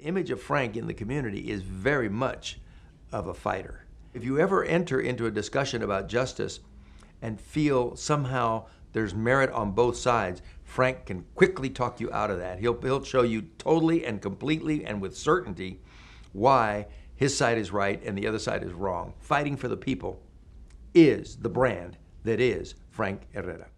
image of Frank in the community is very much of a fighter. If you ever enter into a discussion about justice and feel somehow there's merit on both sides, Frank can quickly talk you out of that. He'll show you totally and completely and with certainty why his side is right and the other side is wrong. Fighting for the people is the brand that is Frank Herrera.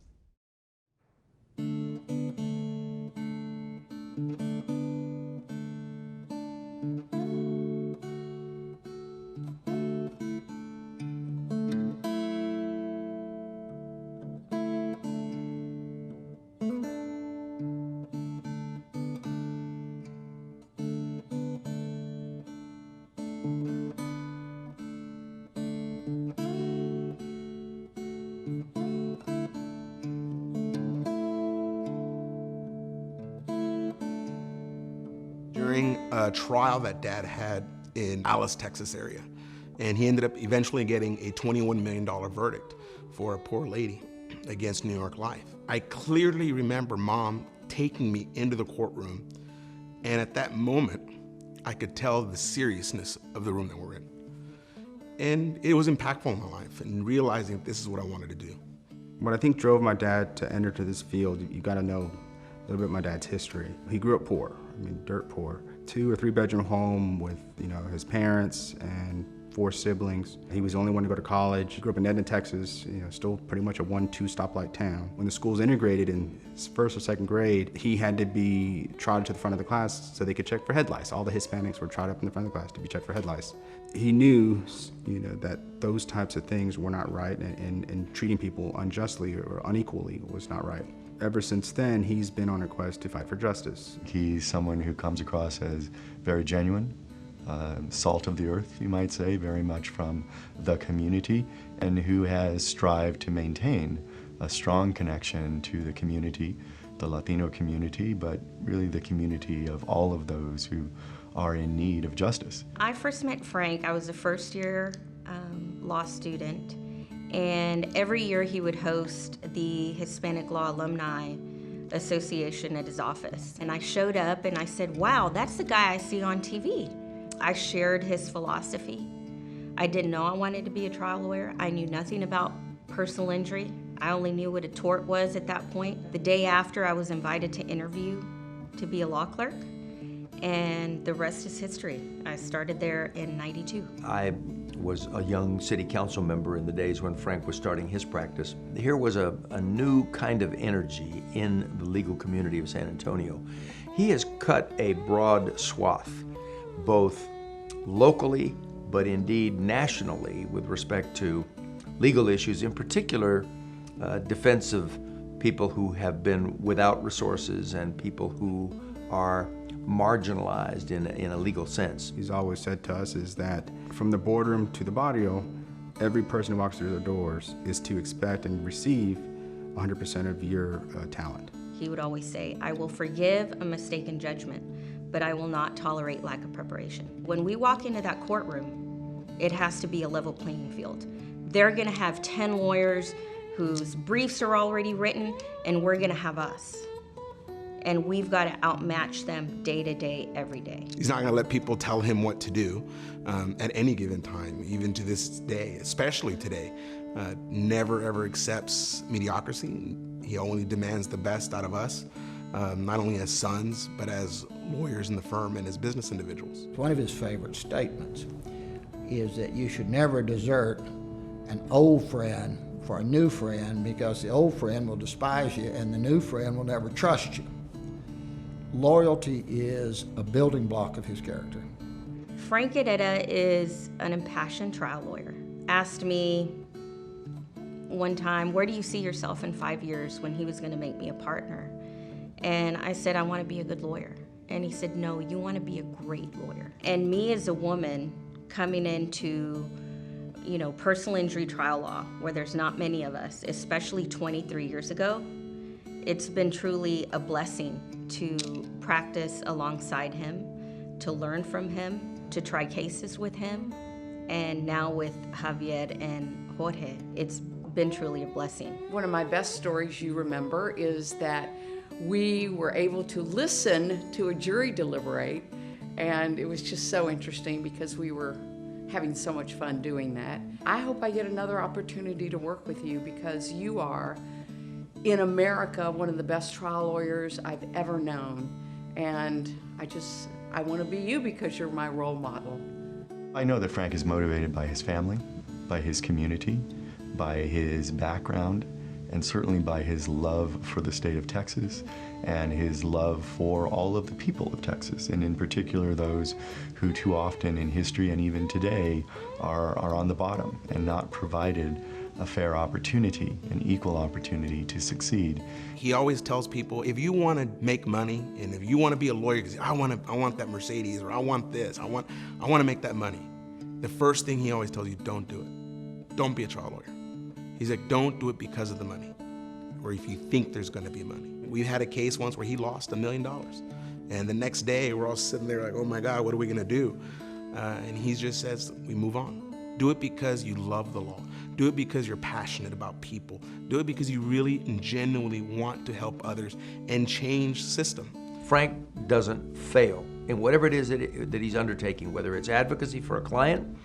During a trial that Dad had in Dallas, Texas area, and he ended up eventually getting a $21 million verdict for a poor lady against New York Life. I clearly remember Mom taking me into the courtroom, and at that moment, I could tell the seriousness of the room that we're in. And it was impactful in my life, and realizing that this is what I wanted to do. What I think drove my dad to enter to this field, you gotta know a little bit of my dad's history. He grew up poor, I mean, dirt poor. 2 or 3 bedroom home with, his parents and 4 siblings. He was the only one to go to college. He grew up in Edna, Texas, still pretty much a 1-2 stoplight town. When the school's integrated in his 1st or 2nd grade, he had to be trotted to the front of the class so they could check for head lice. All the Hispanics were trotted up in the front of the class to be checked for head lice. He knew, that those types of things were not right, and treating people unjustly or unequally was not right. Ever since then, he's been on a quest to fight for justice. He's someone who comes across as very genuine, salt of the earth, you might say, very much from the community, and who has strived to maintain a strong connection to the community, the Latino community, but really the community of all of those who are in need of justice. I first met Frank, I was a first-year law student, and every year he would host the Hispanic Law Alumni Association at his office. And I showed up and I said, wow, that's the guy I see on TV. I shared his philosophy. I didn't know I wanted to be a trial lawyer. I knew nothing about personal injury. I only knew what a tort was at that point. The day after, I was invited to interview to be a law clerk, and the rest is history. I started there in '92. I was a young city council member in the days when Frank was starting his practice. Here was a new kind of energy in the legal community of San Antonio. He has cut a broad swath, both locally, but indeed nationally, with respect to legal issues, in particular, defense of people who have been without resources and people who are marginalized in a legal sense. He's always said to us is that from the boardroom to the barrio, every person who walks through the doors is to expect and receive 100% of your talent. He would always say, I will forgive a mistaken judgment, but I will not tolerate lack of preparation. When we walk into that courtroom, it has to be a level playing field. They're gonna have 10 lawyers whose briefs are already written, and we're gonna have us. And we've got to outmatch them day to day, every day. He's not gonna let people tell him what to do at any given time, even to this day, especially today. Never ever accepts mediocrity. He only demands the best out of us, not only as sons, but as lawyers in the firm and as business individuals. One of his favorite statements is that you should never desert an old friend for a new friend, because the old friend will despise you and the new friend will never trust you. Loyalty is a building block of his character. Frank Herrera is an impassioned trial lawyer. Asked me one time, where do you see yourself in 5 years, when he was going to make me a partner? And I said, I want to be a good lawyer. And he said, no, you want to be a great lawyer. And me as a woman coming into personal injury trial law, where there's not many of us, especially 23 years ago, it's been truly a blessing to practice alongside him, to learn from him, to try cases with him, and now with Javier and Jorge, it's been truly a blessing. One of my best stories you remember is that we were able to listen to a jury deliberate, And it was just so interesting because we were having so much fun doing that. I hope I get another opportunity to work with you because you are, in America, one of the best trial lawyers I've ever known. And I want to be you because you're my role model. I know that Frank is motivated by his family, by his community, by his background, and certainly by his love for the state of Texas and his love for all of the people of Texas, and in particular those who too often in history and even today are on the bottom and not provided a fair opportunity, an equal opportunity to succeed. He always tells people, if you want to make money and if you want to be a lawyer, because I want that Mercedes, or I want this, I want to make that money. The first thing he always tells you, don't do it. Don't be a trial lawyer. He's like, don't do it because of the money, or if you think there's going to be money. We had a case once where he lost $1 million. And the next day, we're all sitting there like, oh my God, what are we going to do? And he just says, we move on. Do it because you love the law. Do it because you're passionate about people. Do it because you really and genuinely want to help others and change the system. Frank doesn't fail in whatever it is that he's undertaking, whether it's advocacy for a client,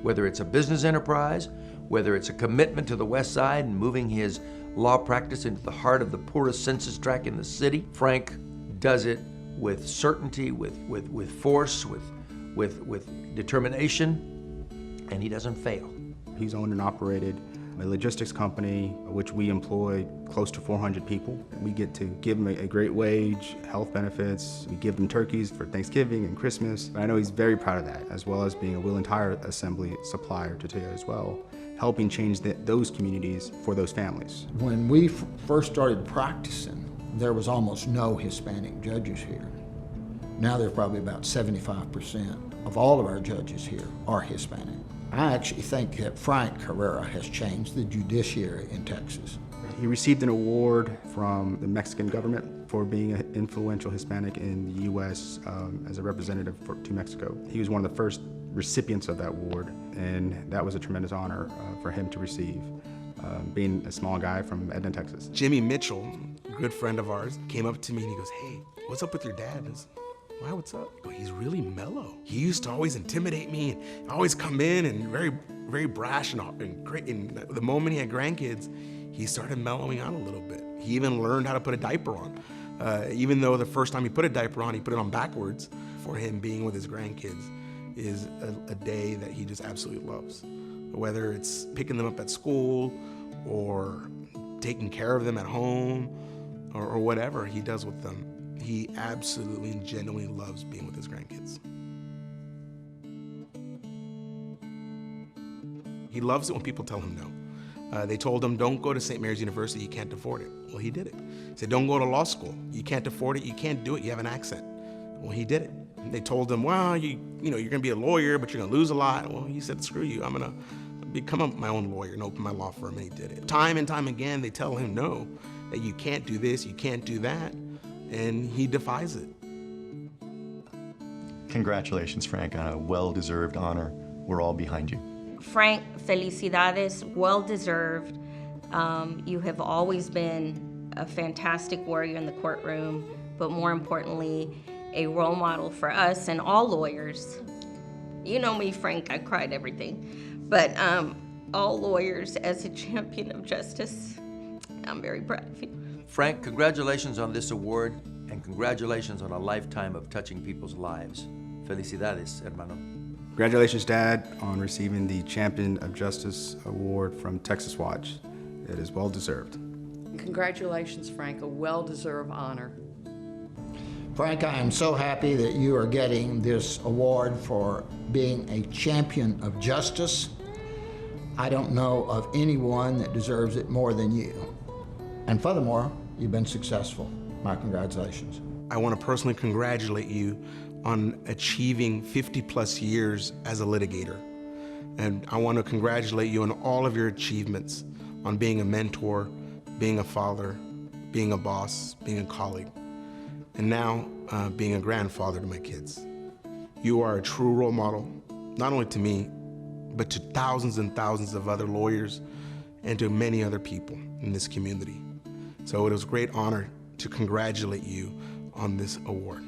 whether it's a business enterprise, whether it's a commitment to the West Side and moving his law practice into the heart of the poorest census tract in the city. Frank does it with certainty, with force, with determination, and he doesn't fail. He's owned and operated a logistics company, which we employ close to 400 people. We get to give them a great wage, health benefits. We give them turkeys for Thanksgiving and Christmas. I know he's very proud of that, as well as being a wheel and tire assembly supplier to Taya as well, helping change those communities for those families. When we first started practicing, there was almost no Hispanic judges here. Now there's probably about 75% of all of our judges here are Hispanic. I actually think that Frank Herrera has changed the judiciary in Texas. He received an award from the Mexican government for being an influential Hispanic in the U.S. As a representative to Mexico. He was one of the first recipients of that award, and that was a tremendous honor for him to receive, being a small guy from Edna, Texas. Jimmy Mitchell, a good friend of ours, came up to me and he goes, hey, what's up with your dad? Why, what's up? He's really mellow. He used to always intimidate me and always come in and very, very brash and great. And the moment he had grandkids, he started mellowing out a little bit. He even learned how to put a diaper on. Even though the first time he put a diaper on, he put it on backwards. For him, being with his grandkids is a day that he just absolutely loves. Whether it's picking them up at school or taking care of them at home or whatever he does with them. He absolutely and genuinely loves being with his grandkids. He loves it when people tell him no. They told him, don't go to St. Mary's University, you can't afford it. Well, he did it. He said, don't go to law school, you can't afford it, you can't do it, you have an accent. Well, he did it. They told him, well, you're gonna be a lawyer, but you're gonna lose a lot. Well, he said, screw you, I'm gonna become my own lawyer and open my law firm, and he did it. Time and time again, they tell him no, that you can't do this, you can't do that. And he defies it. Congratulations, Frank, on a well-deserved honor. We're all behind you. Frank, felicidades, well-deserved. You have always been a fantastic warrior in the courtroom, but more importantly, a role model for us and all lawyers. You know me, Frank, I cried everything. But all lawyers as a champion of justice, I'm very proud of you. Frank, congratulations on this award, and congratulations on a lifetime of touching people's lives. Felicidades, hermano. Congratulations, Dad, on receiving the Champion of Justice Award from Texas Watch. It is well deserved. Congratulations, Frank, a well-deserved honor. Frank, I am so happy that you are getting this award for being a champion of justice. I don't know of anyone that deserves it more than you. And furthermore, you've been successful. My congratulations. I want to personally congratulate you on achieving 50 plus years as a litigator. And I want to congratulate you on all of your achievements, on being a mentor, being a father, being a boss, being a colleague, and now being a grandfather to my kids. You are a true role model, not only to me, but to thousands and thousands of other lawyers and to many other people in this community. So it was a great honor to congratulate you on this award.